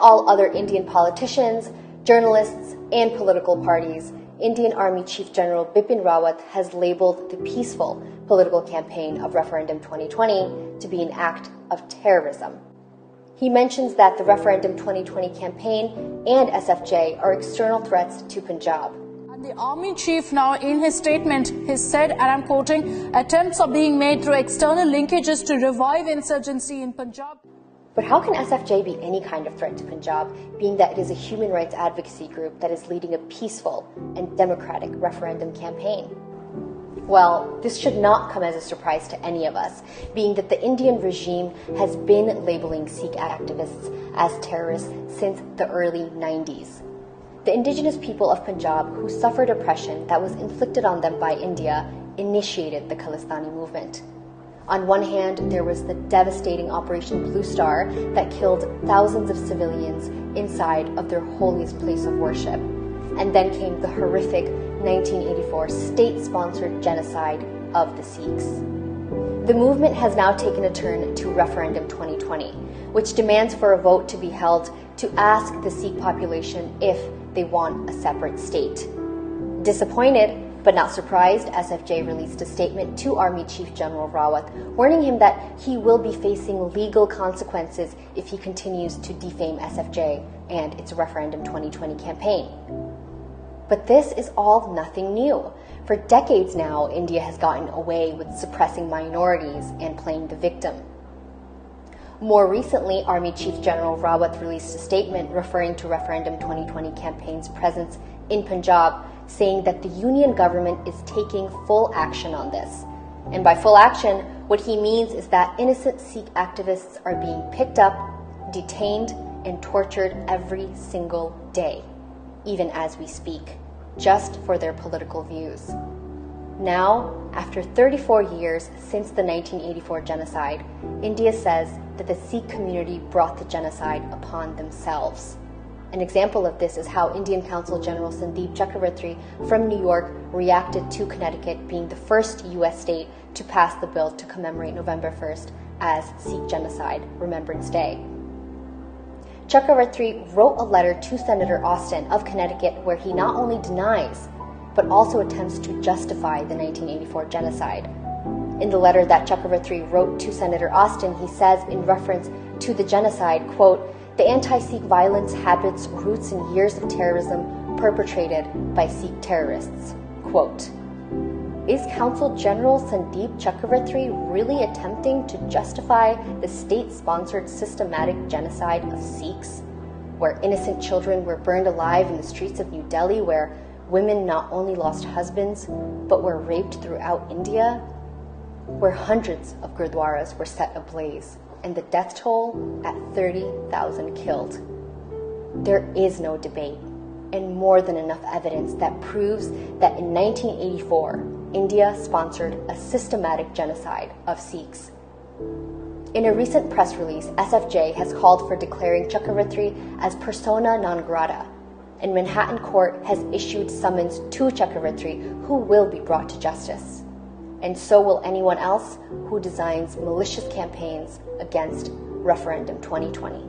all other Indian politicians, journalists, and political parties, Indian Army Chief General Bipin Rawat has labeled the peaceful political campaign of Referendum 2020 to be an act of terrorism. He mentions that the Referendum 2020 campaign and SFJ are external threats to Punjab. And the Army Chief now, in his statement, has said, and I'm quoting, attempts are being made through external linkages to revive insurgency in Punjab. But how can SFJ be any kind of threat to Punjab, being that it is a human rights advocacy group that is leading a peaceful and democratic referendum campaign? Well, this should not come as a surprise to any of us, being that the Indian regime has been labeling Sikh activists as terrorists since the early 90s. The indigenous people of Punjab, who suffered oppression that was inflicted on them by India, initiated the Khalistani movement. On one hand, there was the devastating Operation Blue Star that killed thousands of civilians inside of their holiest place of worship. And then came the horrific 1984 state-sponsored genocide of the Sikhs. The movement has now taken a turn to Referendum 2020, which demands for a vote to be held to ask the Sikh population if they want a separate state. Disappointed, but not surprised, SFJ released a statement to Army Chief General Rawat, warning him that he will be facing legal consequences if he continues to defame SFJ and its Referendum 2020 campaign. But this is all nothing new. For decades now, India has gotten away with suppressing minorities and playing the victim. More recently, Army Chief General Rawat released a statement referring to Referendum 2020 campaign's presence in Punjab, saying that the union government is taking full action on this. And by full action, what he means is that innocent Sikh activists are being picked up, detained, and tortured every single day, even as we speak, just for their political views. Now, after 34 years since the 1984 genocide, India says that the Sikh community brought the genocide upon themselves. An example of this is how Indian Consul General Sandeep Chakravarti from New York reacted to Connecticut being the first U.S. state to pass the bill to commemorate November 1st as Sikh Genocide Remembrance Day. Chakravarti wrote a letter to Senator Austin of Connecticut where he not only denies, but also attempts to justify the 1984 genocide. In the letter that Chakravarti wrote to Senator Austin, he says in reference to the genocide, quote, "The anti-Sikh violence habits roots in years of terrorism perpetrated by Sikh terrorists." Quote, is Consul General Sandeep Chakravarti really attempting to justify the state-sponsored systematic genocide of Sikhs, where innocent children were burned alive in the streets of New Delhi, where women not only lost husbands, but were raped throughout India, where hundreds of gurdwaras were set ablaze, and the death toll at 30,000 killed? There is no debate, and more than enough evidence that proves that in 1984, India sponsored a systematic genocide of Sikhs. In a recent press release, SFJ has called for declaring Chakravarti as persona non grata, and Manhattan Court has issued summons to Chakravarti, who will be brought to justice. And so will anyone else who designs malicious campaigns against Referendum 2020.